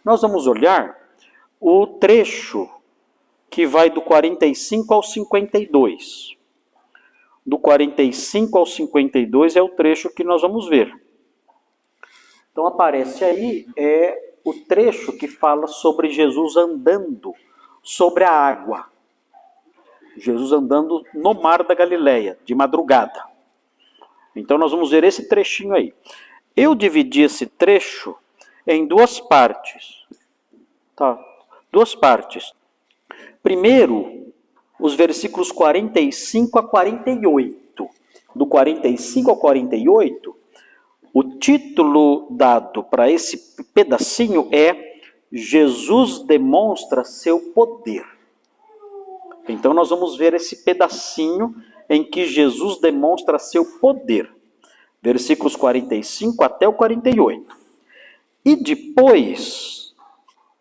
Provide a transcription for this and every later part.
nós vamos olhar o trecho que vai do 45 ao 52. Do 45 ao 52 é o trecho que nós vamos ver. Então aparece aí o trecho que fala sobre Jesus andando sobre a água. Jesus andando no mar da Galileia, de madrugada. Então nós vamos ver esse trechinho aí. Eu dividi esse trecho em duas partes. Tá? Duas partes. Primeiro, os versículos 45 a 48. Do 45 ao 48, o título dado para esse pedacinho é Jesus demonstra seu poder. Então nós vamos ver esse pedacinho em que Jesus demonstra seu poder. Versículos 45 até o 48. E depois,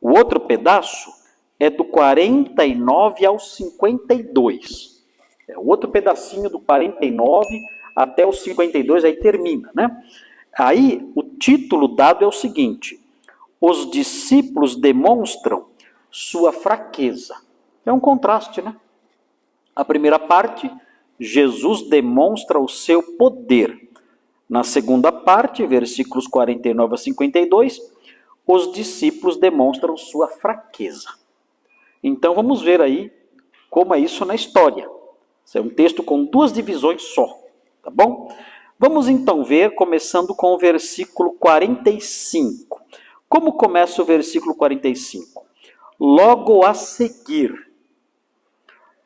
o outro pedaço é do 49 ao 52. É o outro pedacinho do 49 até o 52, aí termina, né? Aí o título dado é o seguinte: os discípulos demonstram sua fraqueza. É um contraste, né? A primeira parte, Jesus demonstra o seu poder. Na segunda parte, versículos 49 a 52, os discípulos demonstram sua fraqueza. Então vamos ver aí como é isso na história. Isso é um texto com duas divisões só, tá bom? Vamos então ver, começando com o versículo 45. Como começa o versículo 45? Logo a seguir.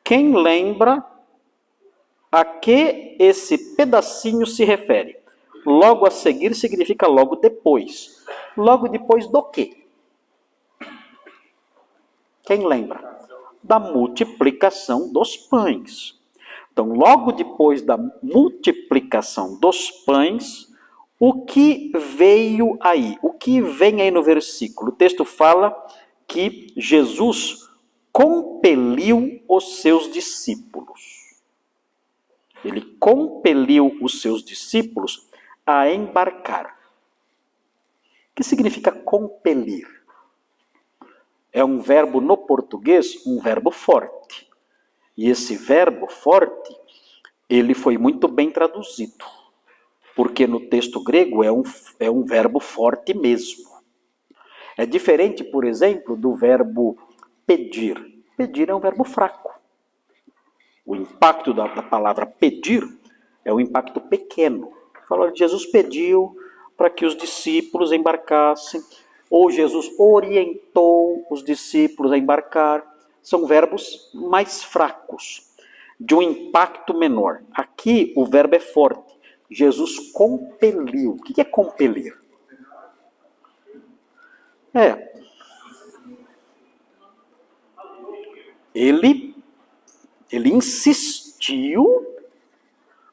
Quem lembra a que esse pedacinho se refere? Logo a seguir significa logo depois. Logo depois do quê? Quem lembra? Da multiplicação dos pães. Então, logo depois da multiplicação dos pães, o que veio aí? O que vem aí no versículo? O texto fala que Jesus compeliu os seus discípulos. Ele compeliu os seus discípulos a embarcar. O que significa compelir? É um verbo no português, um verbo forte. E esse verbo forte, ele foi muito bem traduzido. Porque no texto grego é um verbo forte mesmo. É diferente, por exemplo, do verbo pedir. Pedir é um verbo fraco. O impacto da palavra pedir é um impacto pequeno. Fala, Jesus pediu para que os discípulos embarcassem, ou Jesus orientou os discípulos a embarcar. São verbos mais fracos, de um impacto menor. Aqui o verbo é forte. Jesus compeliu. O que é compelir? Ele insistiu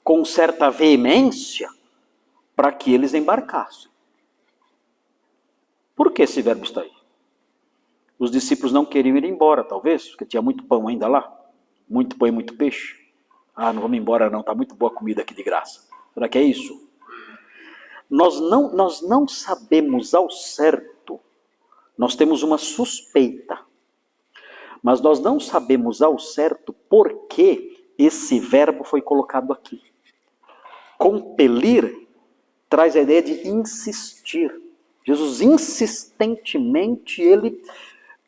com certa veemência para que eles embarcassem. Por que esse verbo está aí? Os discípulos não queriam ir embora, talvez, porque tinha muito pão ainda lá. Muito pão e muito peixe. Ah, não vamos embora não, está muito boa comida aqui de graça. Será que é isso? Nós não sabemos ao certo. Nós temos uma suspeita. Mas nós não sabemos ao certo por que esse verbo foi colocado aqui. Compelir traz a ideia de insistir. Jesus insistentemente, ele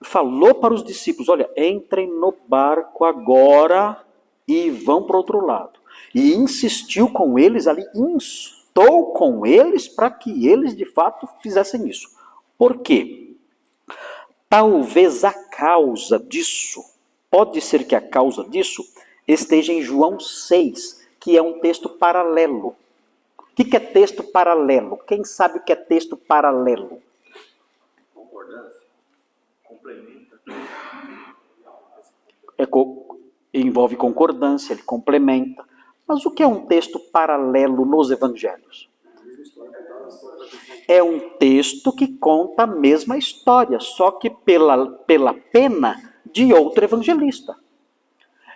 falou para os discípulos, olha, entrem no barco agora e vão para o outro lado. E insistiu com eles ali, instou com eles para que eles de fato fizessem isso. Por quê? Talvez a causa disso, pode ser que a causa disso esteja em João 6, que é um texto paralelo. O que é texto paralelo? Quem sabe o que é texto paralelo? Concordância. Complementa. Envolve concordância, ele complementa. Mas o que é um texto paralelo nos evangelhos? É um texto que conta a mesma história, só que pela pena de outro evangelista.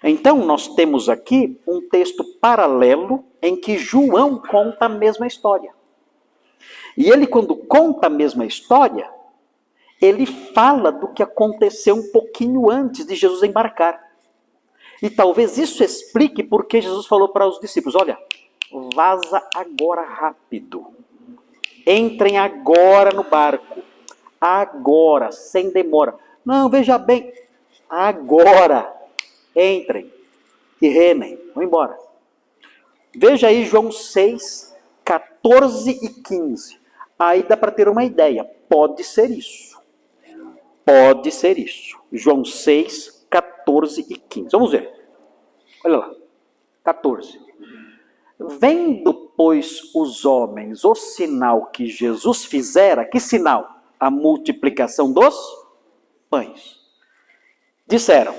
Então, nós temos aqui um texto paralelo em que João conta a mesma história. E ele, quando conta a mesma história, ele fala do que aconteceu um pouquinho antes de Jesus embarcar. E talvez isso explique por que Jesus falou para os discípulos, olha, vaza agora rápido. Entrem agora no barco. Agora, sem demora. Não, veja bem, agora. Entrem e remem. Vão embora. Veja aí João 6, 14 e 15. Aí dá para ter uma ideia. Pode ser isso. Pode ser isso. João 6, 14 e 15. Vamos ver. Olha lá. 14. Vendo, pois, os homens o sinal que Jesus fizera, que sinal? A multiplicação dos pães. Disseram,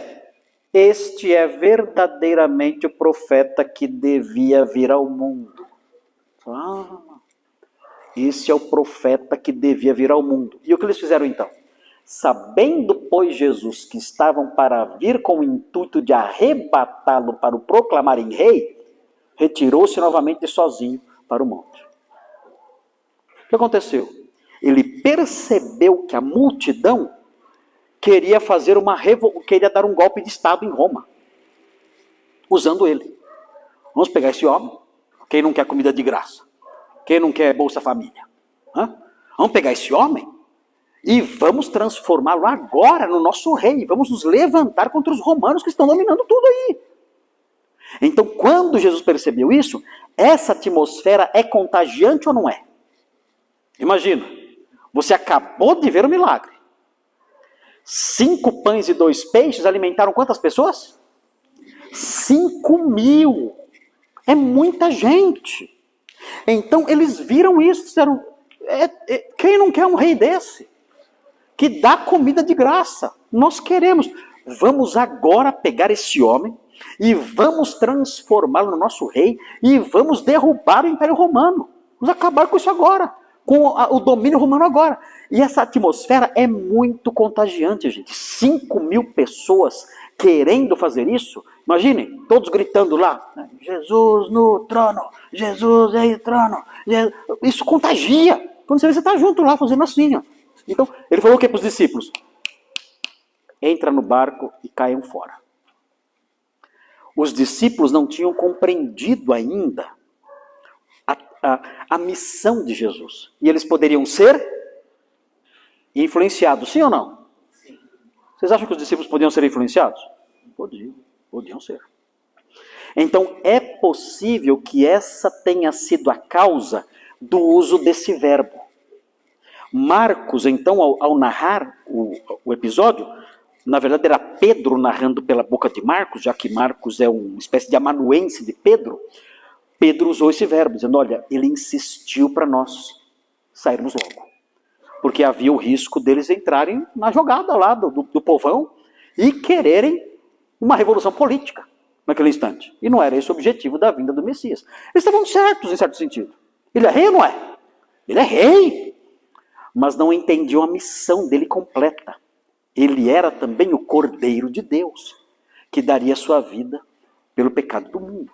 este é verdadeiramente o profeta que devia vir ao mundo. Esse é o profeta que devia vir ao mundo. E o que eles fizeram então? Sabendo, pois, Jesus que estavam para vir com o intuito de arrebatá-lo para o proclamarem rei, retirou-se novamente sozinho para o monte. O que aconteceu? Ele percebeu que a multidão queria fazer queria dar um golpe de Estado em Roma, usando ele. Vamos pegar esse homem, quem não quer comida de graça, quem não quer Bolsa Família. Vamos pegar esse homem e vamos transformá-lo agora no nosso rei. Vamos nos levantar contra os romanos que estão dominando tudo aí. Então, quando Jesus percebeu isso, essa atmosfera é contagiante ou não é? Imagina, você acabou de ver o milagre. 5 pães e 2 peixes alimentaram quantas pessoas? 5.000. É muita gente. Então, eles viram isso e disseram, quem não quer um rei desse? Que dá comida de graça. Nós queremos. Vamos agora pegar esse homem e vamos transformá-lo no nosso rei e vamos derrubar o Império Romano. Vamos acabar com isso agora, com o domínio romano agora. E essa atmosfera é muito contagiante, gente. 5.000 pessoas querendo fazer isso. Imaginem, todos gritando lá, Jesus no trono, Jesus é o trono. Jesus. Isso contagia. Quando você está junto lá fazendo assim, ó. Então, ele falou o que para os discípulos? Entra no barco e caiam fora. Os discípulos não tinham compreendido ainda a missão de Jesus. E eles poderiam ser influenciados, sim ou não? Sim. Vocês acham que os discípulos podiam ser influenciados? Podiam ser. Então, é possível que essa tenha sido a causa do uso desse verbo. Marcos, então, ao narrar o episódio, na verdade era Pedro narrando pela boca de Marcos, já que Marcos é uma espécie de amanuense de Pedro. Pedro usou esse verbo, dizendo, olha, ele insistiu para nós sairmos logo. Porque havia o risco deles entrarem na jogada lá do povão e quererem uma revolução política naquele instante. E não era esse o objetivo da vinda do Messias. Eles estavam certos, em certo sentido. Ele é rei ou não é? Ele é rei. Mas não entendiam a missão dele completa. Ele era também o Cordeiro de Deus, que daria sua vida pelo pecado do mundo.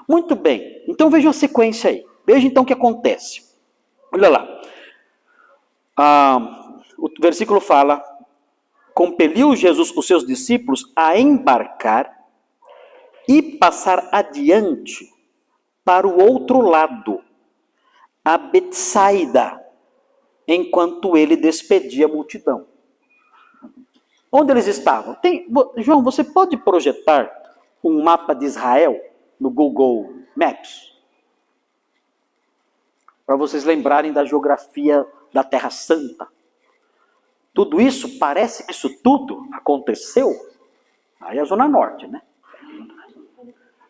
Muito bem, então vejam a sequência aí. Veja então o que acontece. Olha lá. O versículo fala, compeliu Jesus os seus discípulos a embarcar e passar adiante para o outro lado, a Betsaida, enquanto ele despedia a multidão. Onde eles estavam? João, você pode projetar um mapa de Israel no Google Maps? Para vocês lembrarem da geografia da Terra Santa. Tudo isso, parece que isso tudo aconteceu. Aí é a Zona Norte, né?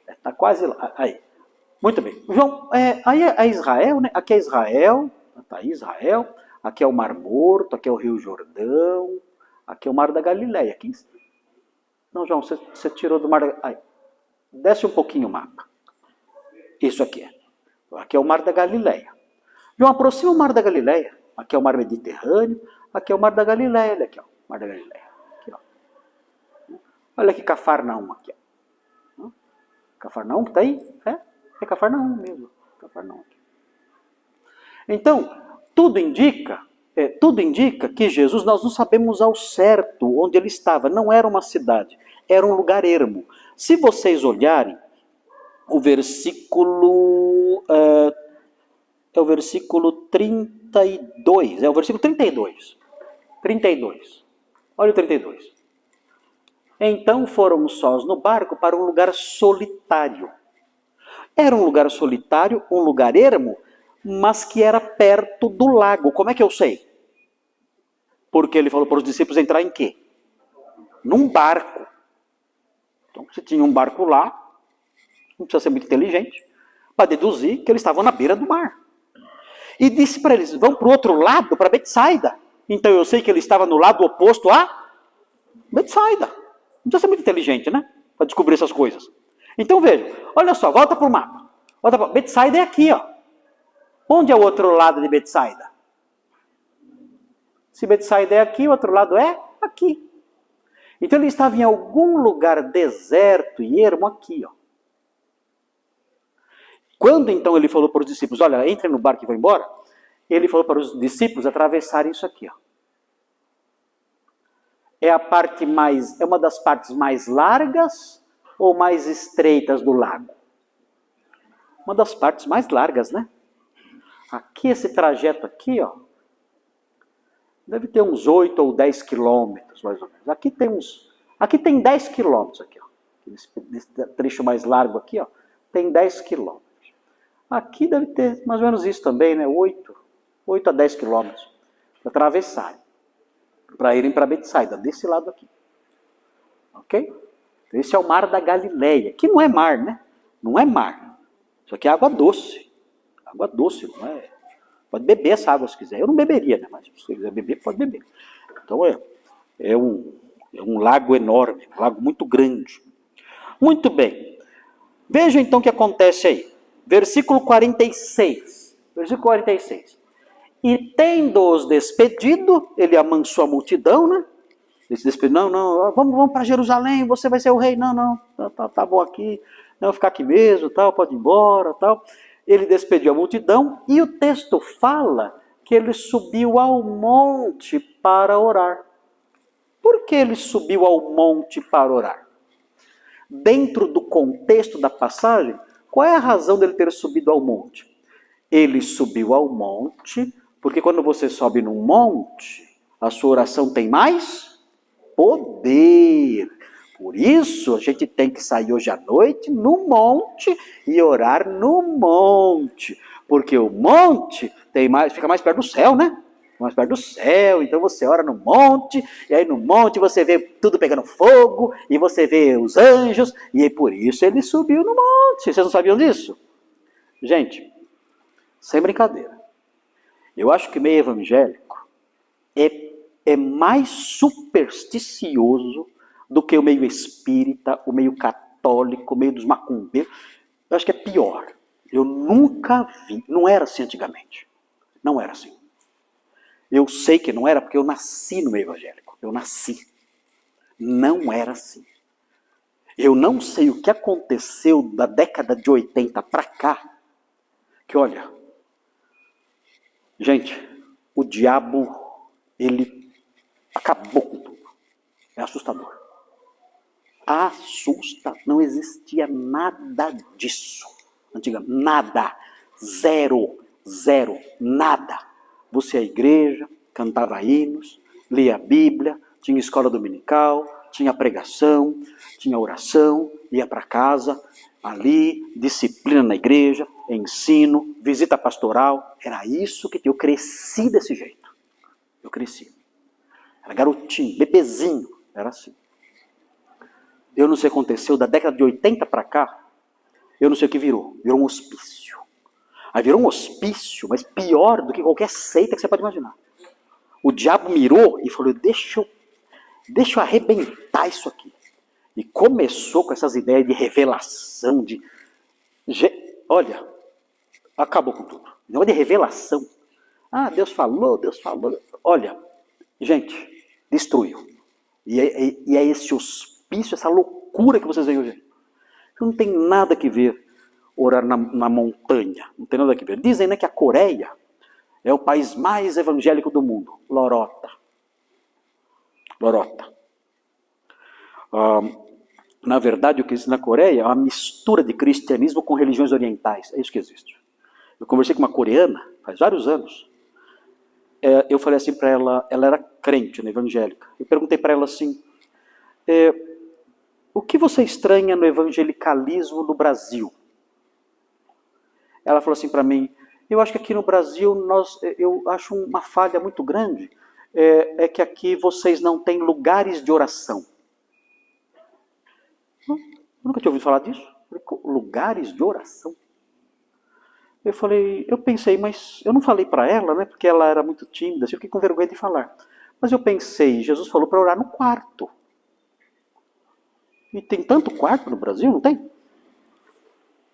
Está quase lá. Aí. Muito bem. João, aí é Israel, né? Aqui é Israel. Está aí Israel. Aqui é o Mar Morto. Aqui é o Rio Jordão. Aqui é o Mar da Galileia. Aqui... Não, João, você tirou do Mar da... Aí. Desce um pouquinho o mapa. Isso aqui é. Aqui é o Mar da Galileia. João, aproxima o Mar da Galileia. Aqui é o Mar Mediterrâneo. Aqui é o Mar da Galileia. Olha aqui, ó. Mar da Galileia. Aqui, ó. Olha aqui Cafarnaum aqui, ó. Cafarnaum que está aí? É Cafarnaum mesmo. Cafarnaum aqui. Então, tudo indica tudo indica que Jesus, nós não sabemos ao certo onde ele estava. Não era uma cidade, era um lugar ermo. Se vocês olharem, o versículo... é o versículo 32. É o versículo 32. 32. Olha o 32. Então foram sós no barco para um lugar solitário. Era um lugar solitário, um lugar ermo, mas que era perto do lago. Como é que eu sei? Porque ele falou para os discípulos entrar em quê? Num barco. Então, se tinha um barco lá, não precisa ser muito inteligente, para deduzir que eles estavam na beira do mar. E disse para eles, vão para o outro lado, para Betsaida. Então eu sei que ele estava no lado oposto a Betsaida. Não precisa ser muito inteligente, né? Para descobrir essas coisas. Então veja, olha só, volta para o mapa. Betsaida é aqui, ó. Onde é o outro lado de Betsaida? Se Betsaida é aqui, o outro lado é aqui. Então ele estava em algum lugar deserto e ermo aqui, ó. Quando então ele falou para os discípulos, olha, entrem no barco e vão embora, ele falou para os discípulos atravessarem isso aqui, ó. É uma das partes mais largas ou mais estreitas do lago? Uma das partes mais largas, né? Aqui, esse trajeto aqui, ó, deve ter uns 8 ou 10 quilômetros, mais ou menos. Aqui tem 10 quilômetros, aqui, ó. Nesse trecho mais largo aqui, ó, tem 10 quilômetros. Aqui deve ter mais ou menos isso também, né? 8 a 10 quilômetros para atravessarem, para irem para Betsaida, desse lado aqui. Ok? Esse é o mar da Galileia, que não é mar, né? Não é mar. Isso aqui é água doce. Água doce, não é? Pode beber essa água se quiser. Eu não beberia, né? Mas se você quiser beber, pode beber. Então é um lago enorme, um lago muito grande. Muito bem. Veja então o que acontece aí. Versículo 46. Versículo 46. E tendo-os despedido, ele amansou a multidão, né? Ele se despediu, não, vamos para Jerusalém, você vai ser o rei. Não, tá bom aqui, não, ficar aqui mesmo, tal, pode ir embora, tal. Ele despediu a multidão e o texto fala que ele subiu ao monte para orar. Por que ele subiu ao monte para orar? Dentro do contexto da passagem, qual é a razão dele ter subido ao monte? Ele subiu ao monte porque quando você sobe num monte, a sua oração tem mais poder. Por isso, a gente tem que sair hoje à noite no monte e orar no monte. Porque o monte fica mais perto do céu, né? Mais perto do céu, então você ora no monte, e aí no monte você vê tudo pegando fogo, e você vê os anjos, e por isso ele subiu no monte. Vocês não sabiam disso? Gente, sem brincadeira, eu acho que o meio evangélico é mais supersticioso do que o meio espírita, o meio católico, o meio dos macumbeiros. Eu acho que é pior. Eu nunca vi, não era assim antigamente. Não era assim. Eu sei que não era porque eu nasci no meio evangélico. Eu nasci. Não era assim. Eu não sei o que aconteceu da década de 80 para cá, que olha, gente, o diabo, ele acabou com tudo. É assustador. Não existia nada disso. Antigamente, nada. Zero, nada. Você ia à igreja, cantava hinos, lia a Bíblia, tinha escola dominical, tinha pregação, tinha oração, ia para casa, ali, disciplina na igreja, ensino, visita pastoral. Era isso que eu cresci desse jeito. Eu cresci. Era garotinho, bebezinho, era assim. Eu não sei o que aconteceu, da década de 80 para cá, eu não sei o que virou. Virou um hospício. Aí virou um hospício, mas pior do que qualquer seita que você pode imaginar. O diabo mirou e falou, deixa eu arrebentar isso aqui. E começou com essas ideias de revelação, olha, acabou com tudo. Não de revelação. Ah, Deus falou. Olha, gente, destruiu. E é esse hospício, essa loucura que vocês veem hoje. Não tem nada que ver orar na montanha. Não tem nada que ver. Dizem, né, que a Coreia É o país mais evangélico do mundo. Lorota. Lorota. Na verdade, o que existe na Coreia é uma mistura de cristianismo com religiões orientais. É isso que existe. Eu conversei com uma coreana, faz vários anos. Eu falei assim para ela, ela era crente, né, evangélica. Eu perguntei para ela assim, o que você estranha no evangelicalismo no Brasil? Ela falou assim para mim, eu acho que aqui no Brasil, eu acho uma falha muito grande, é que aqui vocês não têm lugares de oração. Eu nunca tinha ouvido falar disso. Lugares de oração? Eu pensei, mas eu não falei para ela, né, porque ela era muito tímida, assim, eu fiquei com vergonha de falar. Mas eu pensei, Jesus falou para orar no quarto. E tem tanto quarto no Brasil, não tem?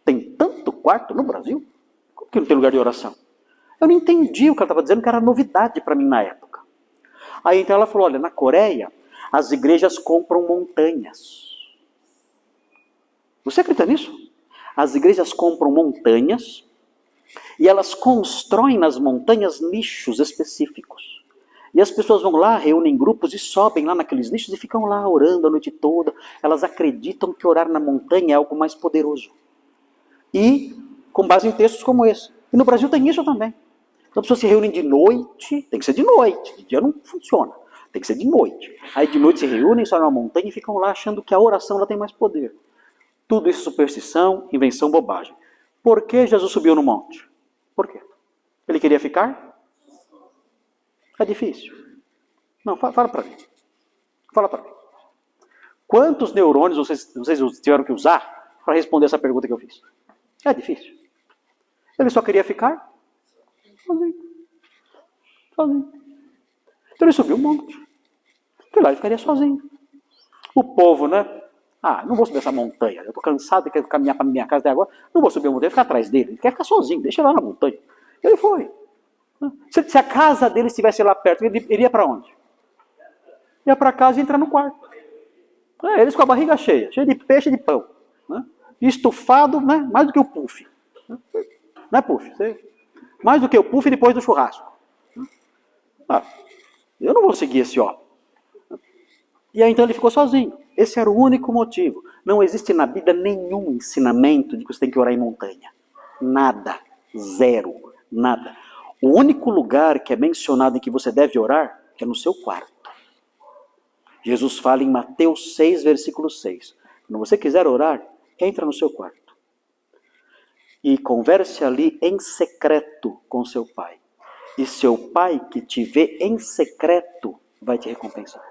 Tem tanto quarto no Brasil? Como que não tem lugar de oração? Eu não entendi o que ela estava dizendo, que era novidade para mim na época. Aí então ela falou, olha, na Coreia, as igrejas compram montanhas. Você acredita nisso? As igrejas compram montanhas e elas constroem nas montanhas nichos específicos. E as pessoas vão lá, reúnem grupos e sobem lá naqueles nichos e ficam lá orando a noite toda. Elas acreditam que orar na montanha é algo mais poderoso. E com base em textos como esse. E no Brasil tem isso também. Então as pessoas se reúnem de noite, tem que ser de noite, de dia não funciona, tem que ser de noite. Aí de noite se reúnem, sobem na montanha e ficam lá achando que a oração ela tem mais poder. Tudo isso é superstição, invenção, bobagem. Por que Jesus subiu no monte? Por quê? Ele queria ficar? É difícil. Não, fala para mim. Fala para mim. Quantos neurônios vocês tiveram que usar para responder essa pergunta que eu fiz? É difícil. Ele só queria ficar sozinho. Sozinho. Então ele subiu o monte. Porque lá ele ficaria sozinho. O povo, né? Não vou subir essa montanha. Eu estou cansado de caminhar para minha casa até agora. Não vou subir a montanha, ficar atrás dele. Ele quer ficar sozinho, deixa ele lá na montanha. Ele foi. Se a casa dele estivesse lá perto, ele iria para onde? Ia para casa e entrar no quarto. Eles com a barriga cheia de peixe e de pão. Né? Estufado, né? Mais do que o puff. Não é puff? Mais do que o puff depois do churrasco. Eu não vou seguir esse ó. E aí então ele ficou sozinho. Esse era o único motivo. Não existe na Bíblia nenhum ensinamento de que você tem que orar em montanha. Nada. Zero. Nada. O único lugar que é mencionado em que você deve orar é no seu quarto. Jesus fala em Mateus 6, versículo 6. Quando você quiser orar, entra no seu quarto. E converse ali em secreto com seu pai. E seu pai que te vê em secreto vai te recompensar.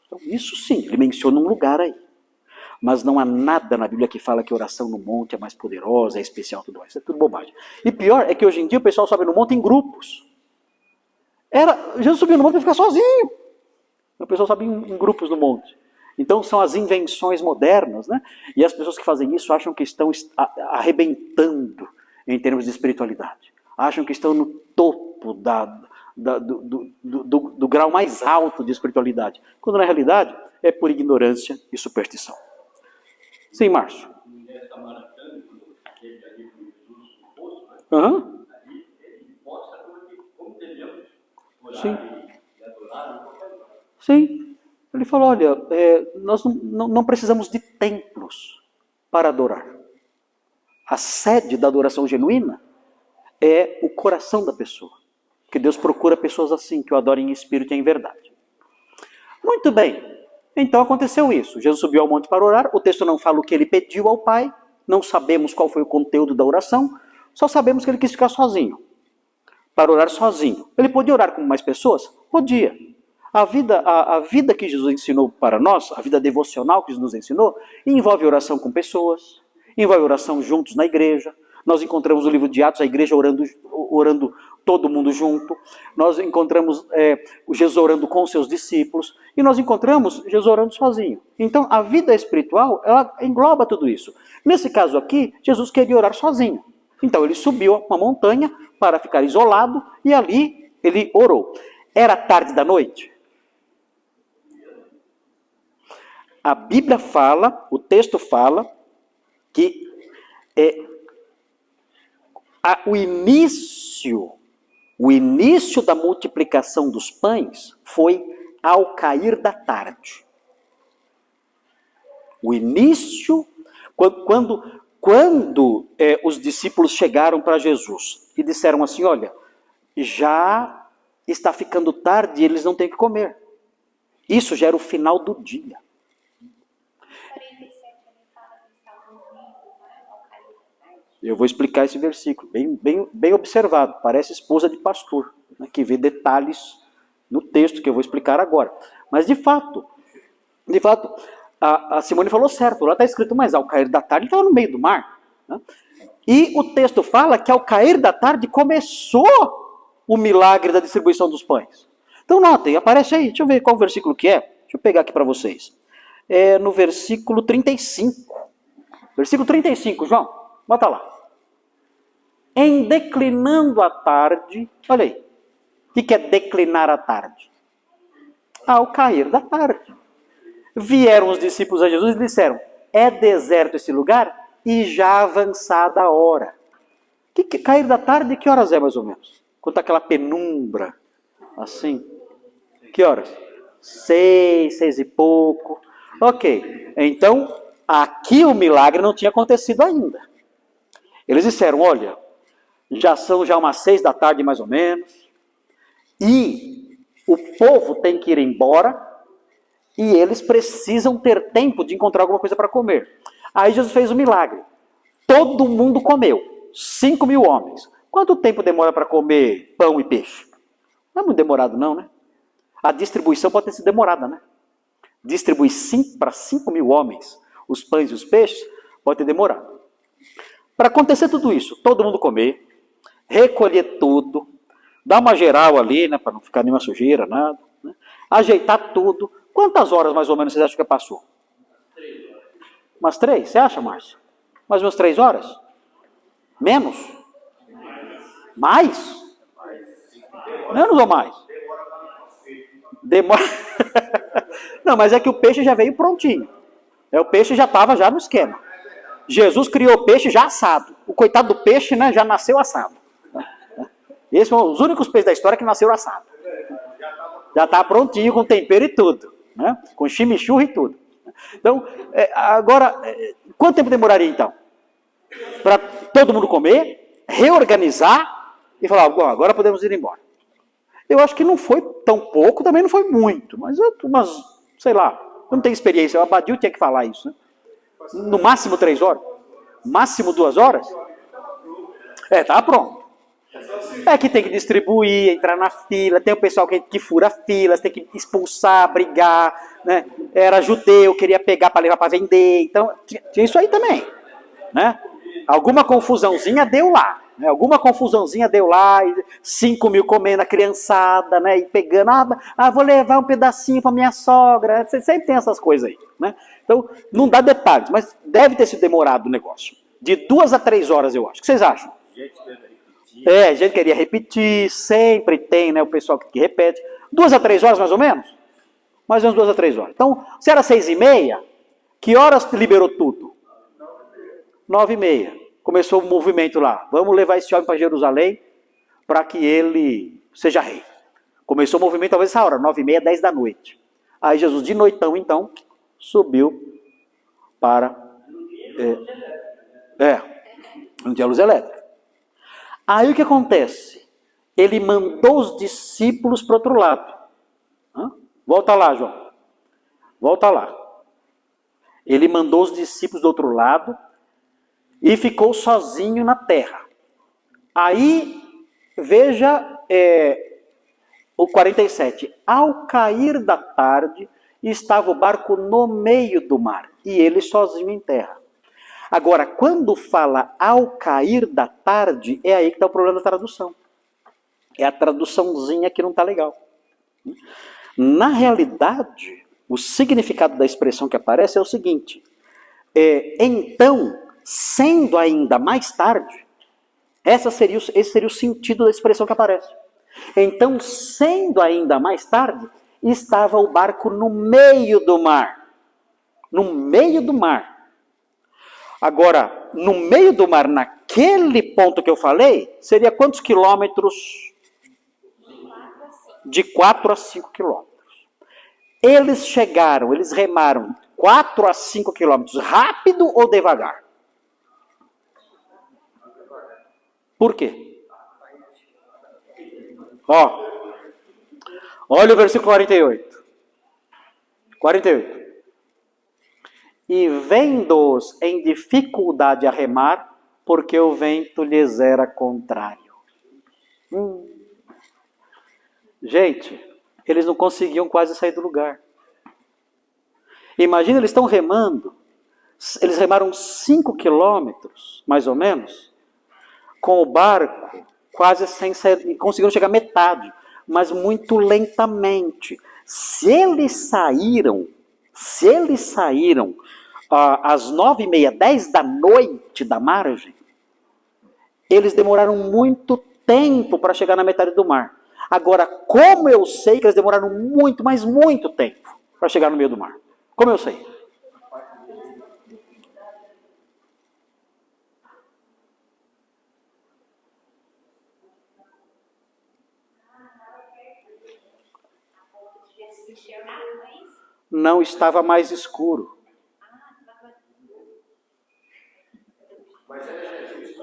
Então, isso sim, ele menciona um lugar aí. Mas não há nada na Bíblia que fala que a oração no monte é mais poderosa, é especial, tudo mais. Isso é tudo bobagem. E pior é que hoje em dia o pessoal sobe no monte em grupos. Jesus subiu no monte para ficar sozinho. O pessoal sobe em grupos no monte. Então são as invenções modernas, né? E as pessoas que fazem isso acham que estão arrebentando em termos de espiritualidade. Acham que estão no topo do grau mais alto de espiritualidade. Quando na realidade é por ignorância e superstição. Sim, Márcio. Uhum. Sim. Sim. Ele falou, olha, nós não precisamos de templos para adorar. A sede da adoração genuína é o coração da pessoa. Que Deus procura pessoas assim, que o adorem em espírito e em verdade. Muito bem. Então aconteceu isso. Jesus subiu ao monte para orar. O texto não fala o que ele pediu ao Pai. Não sabemos qual foi o conteúdo da oração. Só sabemos que ele quis ficar sozinho. Para orar sozinho. Ele podia orar com mais pessoas? Podia. A vida que Jesus ensinou para nós, a vida devocional que Jesus nos ensinou, envolve oração com pessoas, envolve oração juntos na igreja. Nós encontramos no livro de Atos a igreja orando todo mundo junto. Nós encontramos Jesus orando com seus discípulos. E nós encontramos Jesus orando sozinho. Então a vida espiritual, ela engloba tudo isso. Nesse caso aqui, Jesus queria orar sozinho. Então ele subiu uma montanha para ficar isolado e ali ele orou. Era tarde da noite? A Bíblia fala, o texto fala, que o início O início da multiplicação dos pães foi ao cair da tarde. O início, quando os discípulos chegaram para Jesus e disseram assim, olha, já está ficando tarde e eles não têm que comer. Isso já era o final do dia. Eu vou explicar esse versículo, bem observado, parece esposa de pastor, né, que vê detalhes no texto que eu vou explicar agora. Mas de fato, a Simone falou certo, lá está escrito, mas ao cair da tarde ele estava no meio do mar. Né? E o texto fala que ao cair da tarde começou o milagre da distribuição dos pães. Então notem, aparece aí, deixa eu ver qual versículo que é, deixa eu pegar aqui para vocês. É no versículo 35. Versículo 35, João, bota lá. Em declinando a tarde, olha aí, o que é declinar a tarde? Ao cair da tarde. Vieram os discípulos a Jesus e disseram, é deserto esse lugar e já avançada a hora. Que cair da tarde, que horas é mais ou menos? Quando está aquela penumbra, assim, que horas? 6 e pouco. Ok, então aqui o milagre não tinha acontecido ainda. Eles disseram, olha, já são umas 6 da tarde mais ou menos, e o povo tem que ir embora, e eles precisam ter tempo de encontrar alguma coisa para comer. Aí Jesus fez um milagre. Todo mundo comeu, 5.000 homens. Quanto tempo demora para comer pão e peixe? Não é muito demorado não, né? A distribuição pode ter sido demorada, né? Distribuir para 5.000 homens os pães e os peixes pode ter demorado. Para acontecer tudo isso, todo mundo comer, recolher tudo, dar uma geral ali, né, para não ficar nenhuma sujeira, nada, né? Ajeitar tudo. Quantas horas mais ou menos vocês acham que passou? 3 horas. Umas 3, você acha, Márcio? Mais umas 3 horas? Menos? Mais? Menos ou mais? Demora. Não, mas é que o peixe já veio prontinho. O peixe já estava já no esquema. Jesus criou o peixe já assado. O coitado do peixe, né, já nasceu assado. Esses foram os únicos peixes da história que nasceram assado. Já está prontinho, com tempero e tudo. Né? Com chimichurri e tudo. Então, agora, quanto tempo demoraria então? Para todo mundo comer, reorganizar e falar, bom, agora podemos ir embora. Eu acho que não foi tão pouco, também não foi muito, mas sei lá, eu não tenho experiência, o Abadil tinha que falar isso, né? No máximo 3 horas, máximo 2 horas. Tá pronto. É que tem que distribuir, entrar na fila, tem o pessoal que fura filas, tem que expulsar, brigar, né? Era judeu, queria pegar para levar para vender, então tinha isso aí também, né? Alguma confusãozinha deu lá, né? 5.000 comendo a criançada, né? E pegando, vou levar um pedacinho para minha sogra, você sempre tem essas coisas aí, né? Então, não dá detalhes, mas deve ter sido demorado o negócio. De 2 a 3 horas, eu acho. O que vocês acham? A gente queria repetir, sempre tem, né, o pessoal que repete. 2 a 3 horas, mais ou menos? Mais ou menos 2 a 3 horas. Então, se era 6h30, que horas liberou tudo? 9h30. Começou o movimento lá. Vamos levar esse homem para Jerusalém para que ele seja rei. Começou o movimento talvez essa hora, 9h30, 10 da noite. Aí Jesus, de noitão, então, subiu para... não tinha luz elétrica. Aí o que acontece? Ele mandou os discípulos para o outro lado. Volta lá, João. Volta lá. Ele mandou os discípulos do outro lado e ficou sozinho na terra. Aí, veja o 47. Ao cair da tarde, estava o barco no meio do mar e ele sozinho em terra. Agora, quando fala ao cair da tarde, é aí que está o problema da tradução. É a traduçãozinha que não está legal. Na realidade, o significado da expressão que aparece é o seguinte. Então, sendo ainda mais tarde, esse seria o sentido da expressão que aparece. Então, sendo ainda mais tarde, estava o barco no meio do mar. No meio do mar. Agora, no meio do mar, naquele ponto que eu falei, seria quantos quilômetros de 4 a 5 quilômetros. Eles remaram 4 a 5 quilômetros rápido ou devagar? Por quê? Olha o versículo 48. 48. E vendo-os em dificuldade a remar, porque o vento lhes era contrário. Gente, eles não conseguiam quase sair do lugar. Imagina, eles estão remando, eles remaram 5 quilômetros, mais ou menos, com o barco quase sem sair, conseguiram chegar à metade, mas muito lentamente. Se eles saíram às 9h30, 10 da noite da margem, eles demoraram muito tempo para chegar na metade do mar. Agora, como eu sei que eles demoraram muito, mas muito tempo para chegar no meio do mar? Como eu sei? Não estava mais escuro. Mas é Jesus.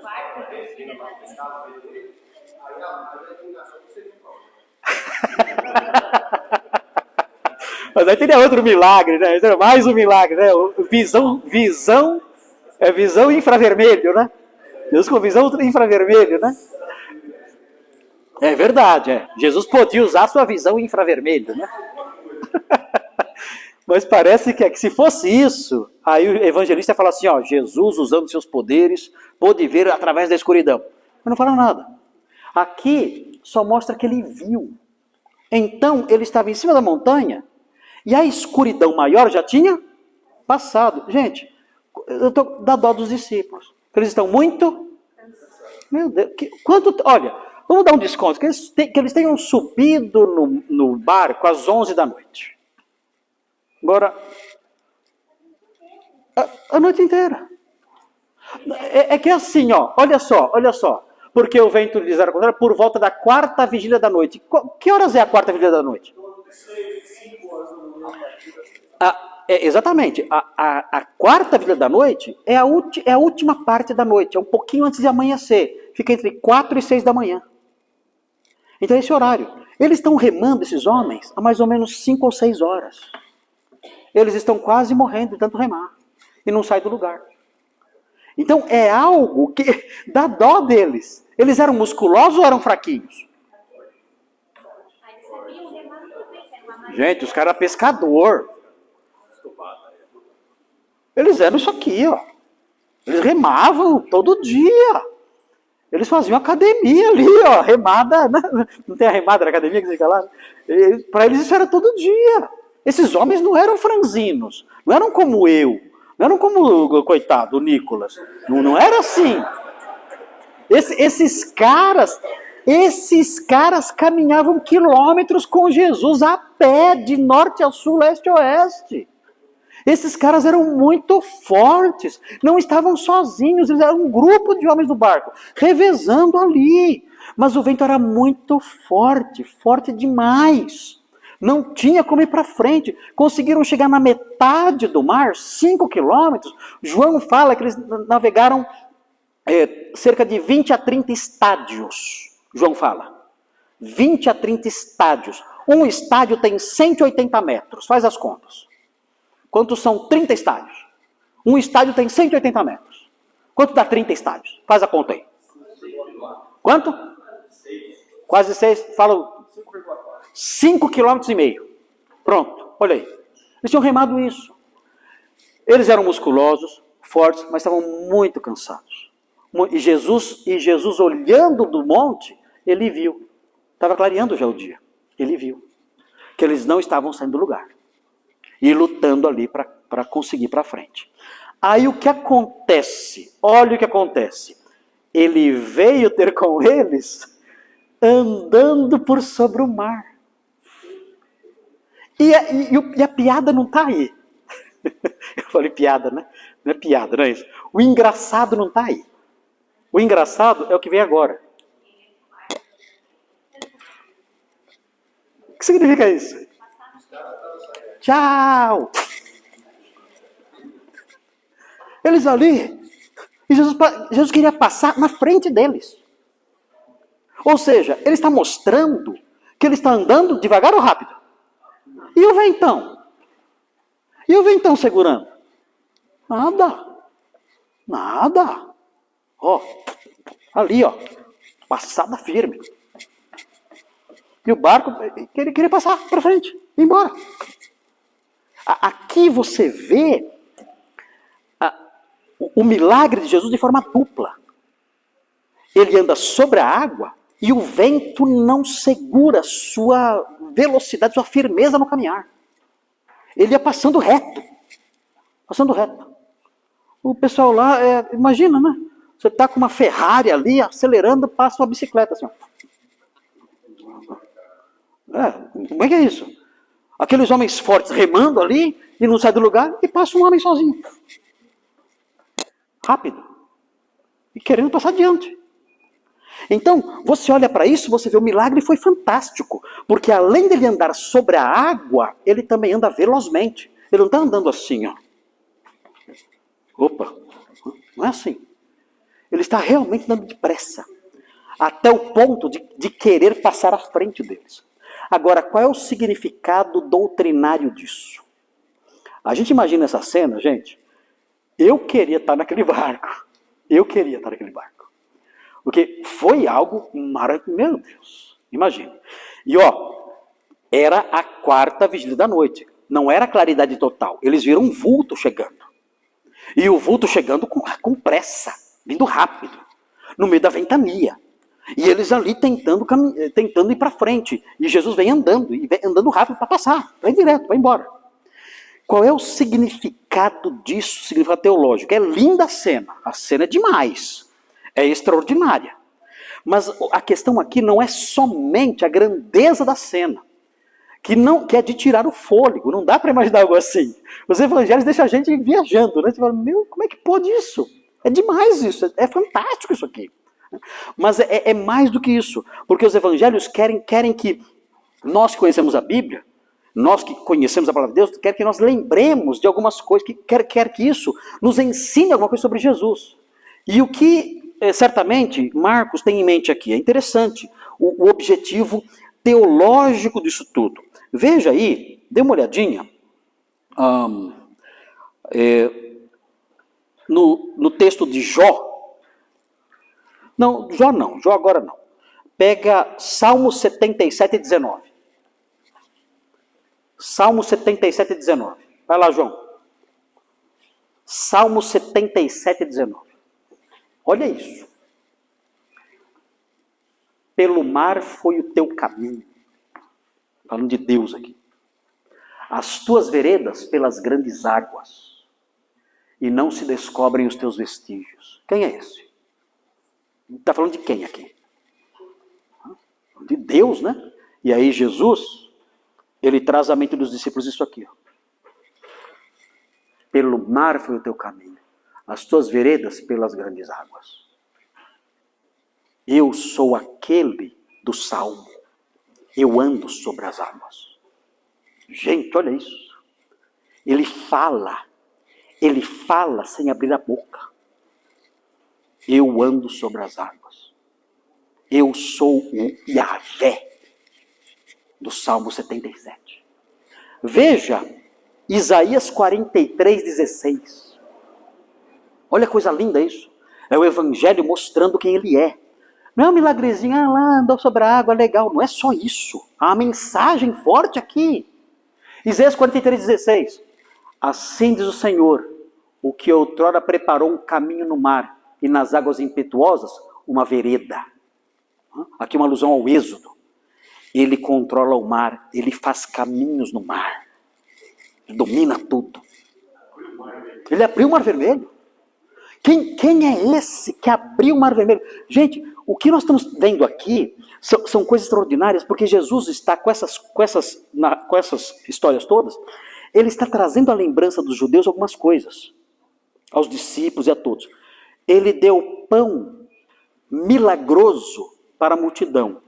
Mas aí teria outro milagre, né? Mais um milagre, né? Visão infravermelho, né? Deus com visão infravermelho, né? É verdade, é. Jesus podia usar a sua visão infravermelho, né? Mas parece que se fosse isso, aí o evangelista fala assim, ó, Jesus usando seus poderes, pôde ver através da escuridão. Mas não fala nada. Aqui só mostra que ele viu. Então ele estava em cima da montanha e a escuridão maior já tinha passado. Gente, eu estou da dó dos discípulos. Eles estão muito... Meu Deus, olha, vamos dar um desconto, que eles tenham subido no barco às 11 da noite. Agora, a noite inteira. É que assim, ó, olha só. Porque o vento lhes era contrário por volta da 4ª vigília da noite. Que horas é a 4ª vigília da noite? 5 horas da manhã. Exatamente. A 4ª vigília da noite é a última parte da noite. É um pouquinho antes de amanhecer. Fica entre 4 e 6 da manhã. Então é esse horário. Eles estão remando, esses homens, há mais ou menos 5 ou 6 horas. Eles estão quase morrendo de tanto remar. E não saem do lugar. Então é algo que dá dó deles. Eles eram musculosos ou eram fraquinhos? Gente, os caras eram pescador. Eles eram isso aqui, ó. Eles remavam todo dia. Eles faziam academia ali, ó. Remada. Não tem a remada na academia que você fica lá? Para eles isso era todo dia. Esses homens não eram franzinos. Não eram como eu. Não eram como, coitado, o Nicolas. Não era assim. Esses caras caminhavam quilômetros com Jesus a pé, de norte a sul, leste a oeste. Esses caras eram muito fortes, não estavam sozinhos, eles eram um grupo de homens do barco, revezando ali. Mas o vento era muito forte, forte demais. Não tinha como ir para frente. Conseguiram chegar na metade do mar, 5 quilômetros. João fala que eles navegaram cerca de 20 a 30 estádios. João fala. 20 a 30 estádios. Um estádio tem 180 metros. Faz as contas. Quantos são 30 estádios? Um estádio tem 180 metros. Quanto dá 30 estádios? Faz a conta aí. Quanto? Quase 6. Fala 5,5 km. Pronto, olha aí. Eles tinham remado isso. Eles eram musculosos, fortes, mas estavam muito cansados. E Jesus olhando do monte, ele viu. Estava clareando já o dia. Ele viu que eles não estavam saindo do lugar. E lutando ali para conseguir para frente. Aí o que acontece? Olha o que acontece. Ele veio ter com eles andando por sobre o mar. E a piada não está aí. Eu falei piada, né? Não é piada, não é isso. O engraçado não está aí. O engraçado é o que vem agora. que significa isso? Tchau! Eles ali, e Jesus queria passar na frente deles. Ou seja, ele está mostrando que ele está andando devagar ou rápido. E o ventão? E o ventão segurando? Nada. Ó, ali, ó, passada firme. E o barco, ele queria passar para frente, ir embora. Aqui você vê o milagre de Jesus de forma dupla. Ele anda sobre a água e o vento não segura sua velocidade, sua firmeza no caminhar. Ele ia passando reto. O pessoal lá, imagina, né? Você está com uma Ferrari ali, acelerando, passa uma bicicleta assim. Como é que é isso? Aqueles homens fortes remando ali e não sai do lugar e passa um homem sozinho. Rápido. E querendo passar adiante. Então, você olha para isso, você vê o milagre foi fantástico. Porque além dele andar sobre a água, ele também anda velozmente. Ele não está andando assim, ó. Opa, não é assim. Ele está realmente andando depressa. Até o ponto de querer passar à frente deles. Agora, qual é o significado doutrinário disso? A gente imagina essa cena, gente. Eu queria estar naquele barco. Porque foi algo maravilhoso. Meu Deus, imagina. E era a 4ª vigília da noite. Não era claridade total. Eles viram um vulto chegando. E o vulto chegando com pressa, vindo rápido, no meio da ventania. E eles ali tentando ir para frente. E Jesus vem andando rápido para passar. Vai direto, vai embora. Qual é o significado disso? Significado teológico. É linda a cena é demais. É extraordinária. Mas a questão aqui não é somente a grandeza da cena, que é de tirar o fôlego. Não dá para imaginar algo assim. Os evangelhos deixam a gente viajando, né? Você fala, como é que pode isso? É demais isso, é fantástico isso aqui. Mas é mais do que isso, porque os evangelhos querem que nós que conhecemos a Bíblia, nós que conhecemos a palavra de Deus, quer que nós lembremos de algumas coisas, quer que isso nos ensine alguma coisa sobre Jesus. E o que certamente Marcos tem em mente aqui, é interessante, o objetivo teológico disso tudo. Veja aí, dê uma olhadinha no texto de Jó. Não, Jó agora não. Pega Salmo 77, 19. Salmo 77, 19. Vai lá, João. Salmo 77, 19. Olha isso. Pelo mar foi o teu caminho. Falando de Deus aqui. As tuas veredas pelas grandes águas. E não se descobrem os teus vestígios. Quem é esse? Está falando de quem aqui? De Deus, né? E aí Jesus, ele traz à mente dos discípulos isso aqui. Pelo mar foi o teu caminho, as tuas veredas pelas grandes águas. Eu sou aquele do Salmo. Eu ando sobre as águas. Gente, olha isso. Ele fala sem abrir a boca. Eu ando sobre as águas. Eu sou o Yahvé, do Salmo 77. Veja, Isaías 43, 16. Olha que coisa linda isso. É o Evangelho mostrando quem ele é. Não é um milagrezinho, lá andou sobre a água, legal. Não é só isso. Há uma mensagem forte aqui. Isaías 43, 16. Assim diz o Senhor, o que outrora preparou um caminho no mar, e nas águas impetuosas, uma vereda. Aqui uma alusão ao Êxodo. Ele controla o mar, ele faz caminhos no mar. Ele domina tudo. Ele abriu o Mar Vermelho. Quem é esse que abriu o Mar Vermelho? Gente, o que nós estamos vendo aqui são coisas extraordinárias, porque Jesus está com essas histórias todas, ele está trazendo à lembrança dos judeus algumas coisas, aos discípulos e a todos. Ele deu pão milagroso para a multidão.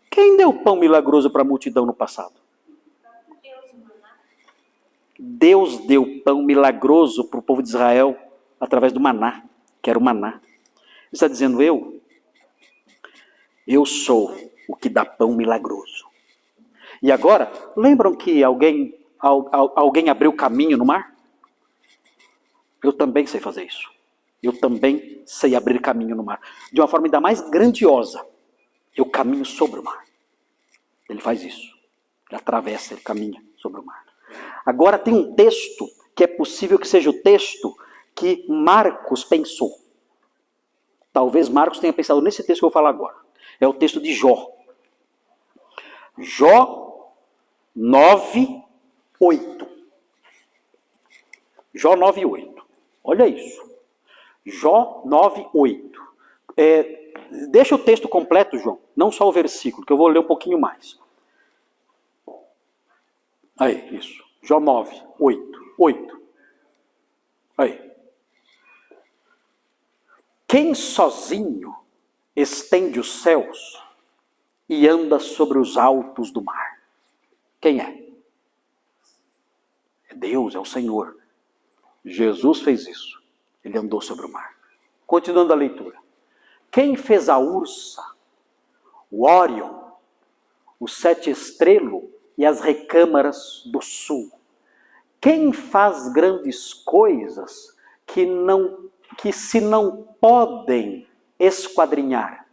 Quem deu pão milagroso para a multidão no passado? Deus deu pão milagroso para o povo de Israel através do maná, que era o maná. Ele está dizendo, eu sou o que dá pão milagroso. E agora, lembram que alguém abriu caminho no mar? Eu também sei fazer isso. Eu também sei abrir caminho no mar. De uma forma ainda mais grandiosa. Eu caminho sobre o mar. Ele faz isso. Ele atravessa, ele caminha sobre o mar. Agora tem um texto que é possível que seja o texto que Marcos pensou. Talvez Marcos tenha pensado nesse texto que eu vou falar agora. É o texto de Jó. Jó 9:8. Jó 9:8. Olha isso. Jó 9:8. Deixa o texto completo, João. Não só o versículo, que eu vou ler um pouquinho mais. Aí, isso. Jó 9:8. Aí. Quem sozinho estende os céus e anda sobre os altos do mar? Quem é? É Deus, é o Senhor. Jesus fez isso. Ele andou sobre o mar. Continuando a leitura. Quem fez a Ursa, o Órion, o Sete Estrelo e as recâmaras do sul? Quem faz grandes coisas que se não podem esquadrinhar,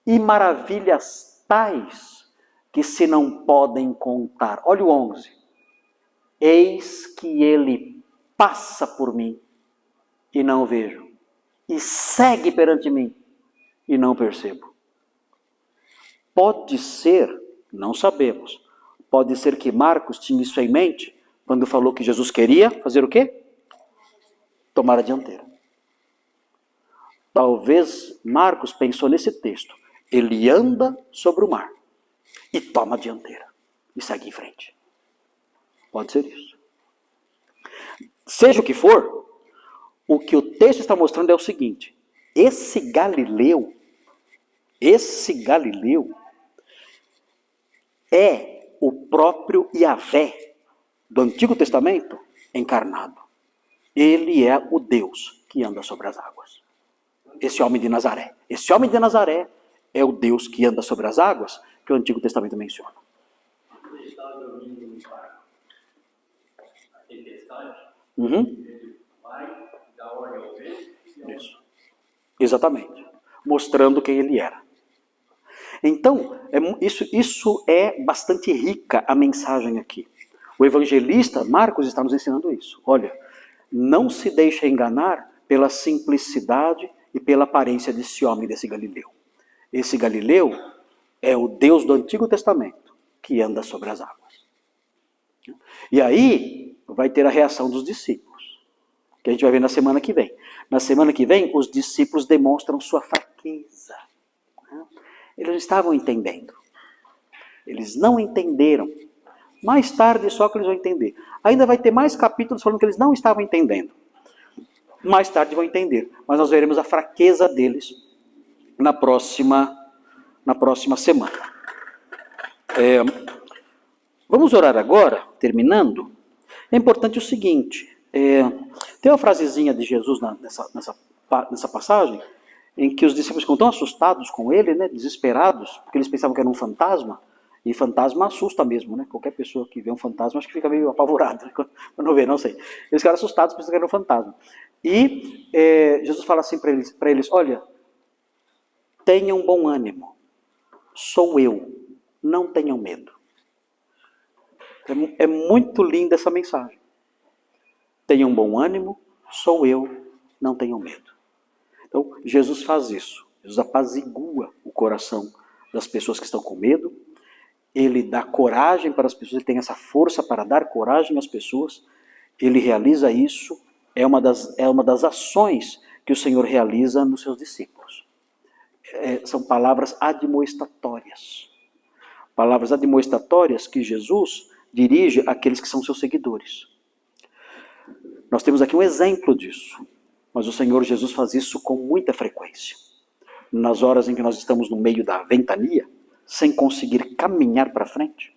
e maravilhas tais que se não podem contar? Olha o 11. Eis que ele passa por mim e não o vejo, e segue perante mim e não percebo. Pode ser, não sabemos, pode ser que Marcos tinha isso em mente quando falou que Jesus queria fazer o quê? Tomar a dianteira. Talvez Marcos pensou nesse texto. Ele anda sobre o mar e toma a dianteira e segue em frente. Pode ser isso. Seja o que for, o que o texto está mostrando é o seguinte: esse Galileu é o próprio Yahvé do Antigo Testamento encarnado. Ele é o Deus que anda sobre as águas. Esse homem de Nazaré. Esse homem de Nazaré é o Deus que anda sobre as águas que o Antigo Testamento menciona. Ele estava dormindo no barco. A tempestade. Ele vai, dá ordem ao vento. Isso. Exatamente. Mostrando quem ele era. Então, isso é bastante rica a mensagem aqui. O evangelista Marcos está nos ensinando isso. Olha, não se deixe enganar pela simplicidade e pela aparência desse homem, desse Galileu. Esse Galileu é o Deus do Antigo Testamento que anda sobre as águas. E aí vai ter a reação dos discípulos, que a gente vai ver na semana que vem. Na semana que vem, os discípulos demonstram sua fraqueza. Eles não estavam entendendo. Eles não entenderam. Mais tarde só que eles vão entender. Ainda vai ter mais capítulos falando que eles não estavam entendendo. Mais tarde vão entender. Mas nós veremos a fraqueza deles na próxima semana. Vamos orar agora, terminando. É importante o seguinte. Tem uma frasezinha de Jesus nessa passagem, em que os discípulos ficam tão assustados com ele, né, desesperados, porque eles pensavam que era um fantasma, e fantasma assusta mesmo, né? Qualquer pessoa que vê um fantasma acho que fica meio apavorado, né? Quando não vê, não sei. Eles ficaram assustados pensando que era um fantasma. E Jesus fala assim para eles, olha, tenham bom ânimo, sou eu, não tenham medo. É muito linda essa mensagem. Tenham bom ânimo, sou eu, não tenham medo. Então, Jesus faz isso. Jesus apazigua o coração das pessoas que estão com medo. Ele dá coragem para as pessoas. Ele tem essa força para dar coragem às pessoas. Ele realiza isso. É uma das ações que o Senhor realiza nos seus discípulos. São palavras admoestatórias. Palavras admoestatórias que Jesus dirige àqueles que são seus seguidores. Nós temos aqui um exemplo disso. Mas o Senhor Jesus faz isso com muita frequência. Nas horas em que nós estamos no meio da ventania, sem conseguir caminhar para frente,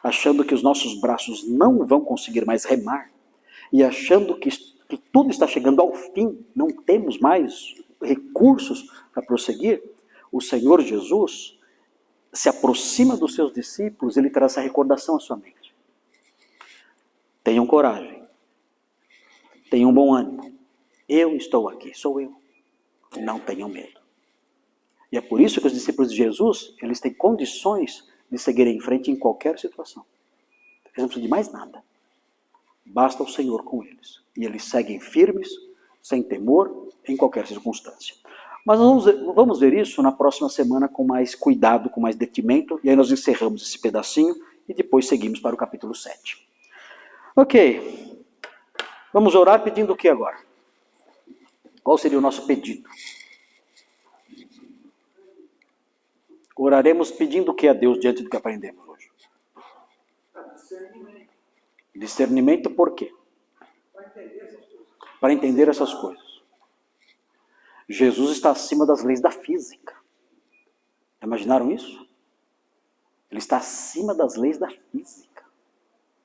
achando que os nossos braços não vão conseguir mais remar, e achando que tudo está chegando ao fim, não temos mais recursos para prosseguir, o Senhor Jesus se aproxima dos seus discípulos, ele traz essa recordação à sua mente. Tenham coragem, tenham bom ânimo, eu estou aqui, sou eu, não tenham medo. E é por isso que os discípulos de Jesus, eles têm condições de seguir em frente em qualquer situação. Eles não precisam de mais nada. Basta o Senhor com eles. E eles seguem firmes, sem temor, em qualquer circunstância. Mas nós vamos ver isso na próxima semana com mais cuidado, com mais detimento. E aí nós encerramos esse pedacinho e depois seguimos para o capítulo 7. Ok. Vamos orar pedindo o que agora? Qual seria o nosso pedido? Oraremos pedindo o que a Deus diante do que aprendemos hoje? Discernimento por quê? Para entender essas coisas. Jesus está acima das leis da física. Imaginaram isso? Ele está acima das leis da física.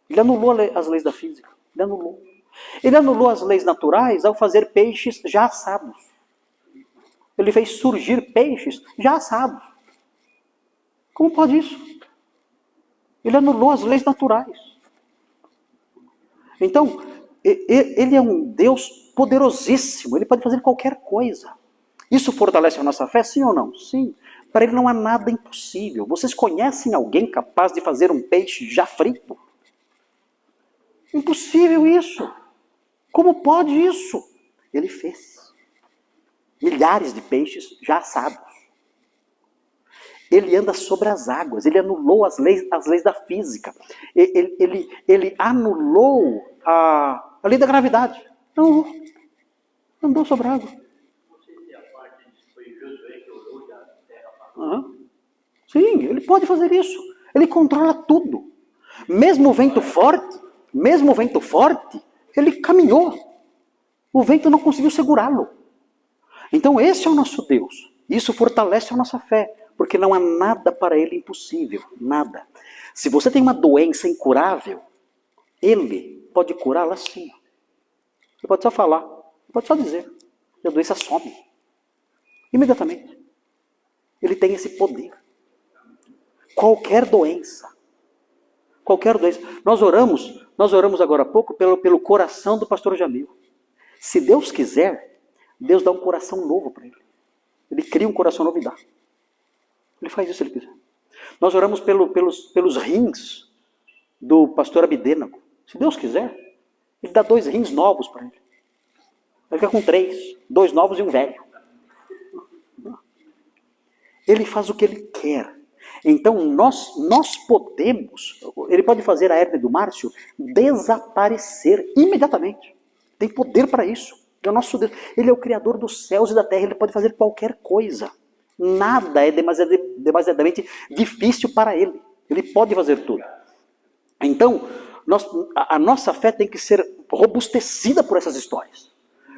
Ele anulou as leis da física. Ele anulou. Ele anulou as leis naturais ao fazer peixes já assados. Ele fez surgir peixes já assados. Como pode isso? Ele anulou as leis naturais. Então, ele é um Deus poderosíssimo. Ele pode fazer qualquer coisa. Isso fortalece a nossa fé, sim ou não? Sim. Para ele não há nada impossível. Vocês conhecem alguém capaz de fazer um peixe já frito? Impossível isso. Como pode isso? Ele fez. Milhares de peixes já assados. Ele anda sobre as águas. Ele anulou as leis da física. Ele anulou a lei da gravidade. Não, andou sobre a água. Sim, ele pode fazer isso. Ele controla tudo. Mesmo o vento forte, ele caminhou. O vento não conseguiu segurá-lo. Então esse é o nosso Deus. Isso fortalece a nossa fé, porque não há nada para ele impossível, nada. Se você tem uma doença incurável, ele pode curá-la sim. Ele pode só falar, pode só dizer, e a doença some. Imediatamente. Ele tem esse poder. Qualquer doença. Nós oramos agora há pouco pelo coração do pastor Jamil. Se Deus quiser, Deus dá um coração novo para ele. Ele cria um coração novo e dá. Ele faz isso se ele quiser. Nós oramos pelos rins do pastor Abidênago. Se Deus quiser, ele dá 2 rins novos para ele. Vai ficar com 3. 2 novos e um velho. Ele faz o que ele quer. Então nós podemos, ele pode fazer a hérnia do Márcio desaparecer imediatamente. Tem poder para isso. É o nosso Deus. Ele é o Criador dos céus e da terra. Ele pode fazer qualquer coisa. Nada é demasiadamente difícil para ele. Ele pode fazer tudo. Então, a nossa fé tem que ser robustecida por essas histórias.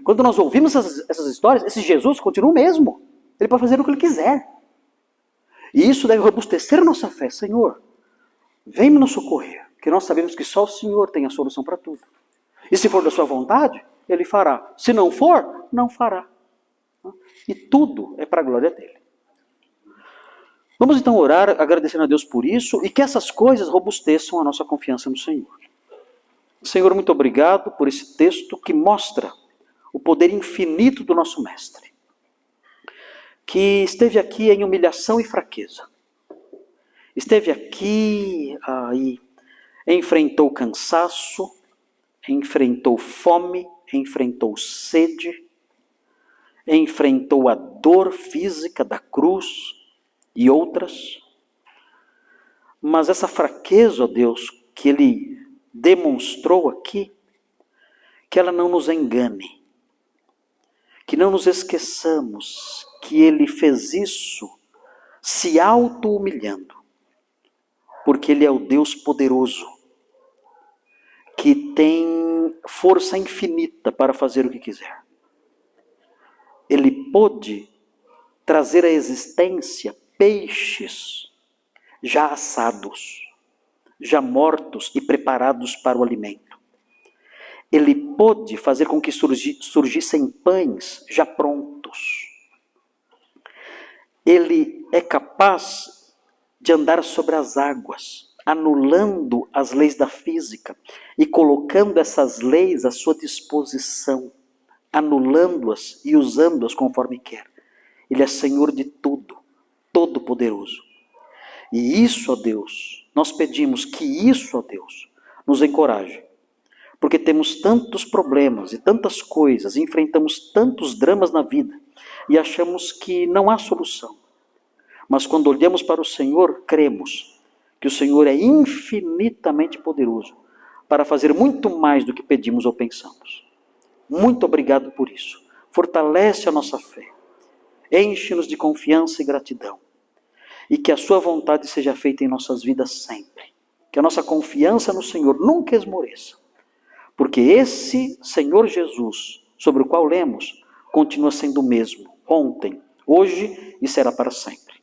Quando nós ouvimos essas histórias, esse Jesus continua o mesmo. Ele pode fazer o que ele quiser. E isso deve robustecer a nossa fé. Senhor, vem nos socorrer, porque nós sabemos que só o Senhor tem a solução para tudo. E se for da sua vontade, ele fará. Se não for, não fará. E tudo é para a glória dele. Vamos então orar, agradecendo a Deus por isso, e que essas coisas robusteçam a nossa confiança no Senhor. Senhor, muito obrigado por esse texto que mostra o poder infinito do nosso Mestre, que esteve aqui em humilhação e fraqueza. Esteve aqui e enfrentou cansaço, enfrentou fome, enfrentou sede, enfrentou a dor física da cruz e outras. Mas essa fraqueza, ó Deus, que ele demonstrou aqui, que ela não nos engane, que não nos esqueçamos que ele fez isso se auto-humilhando, porque ele é o Deus poderoso, que tem força infinita para fazer o que quiser. Ele pôde trazer à existência peixes já assados, já mortos e preparados para o alimento. Ele pôde fazer com que surgissem pães já prontos. Ele é capaz de andar sobre as águas, anulando as leis da física e colocando essas leis à sua disposição, anulando-as e usando-as conforme quer. Ele é Senhor de tudo, todo-poderoso. E isso, ó Deus, nós pedimos que isso, ó Deus, nos encoraje. Porque temos tantos problemas e tantas coisas, e enfrentamos tantos dramas na vida, e achamos que não há solução. Mas quando olhamos para o Senhor, cremos que o Senhor é infinitamente poderoso para fazer muito mais do que pedimos ou pensamos. Muito obrigado por isso. Fortalece a nossa fé. Enche-nos de confiança e gratidão. E que a sua vontade seja feita em nossas vidas sempre. Que a nossa confiança no Senhor nunca esmoreça. Porque esse Senhor Jesus, sobre o qual lemos, continua sendo o mesmo, ontem, hoje e será para sempre.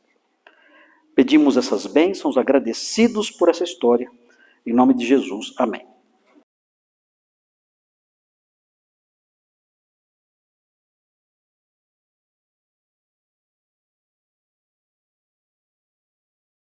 Pedimos essas bênçãos, agradecidos por essa história. Em nome de Jesus, amém.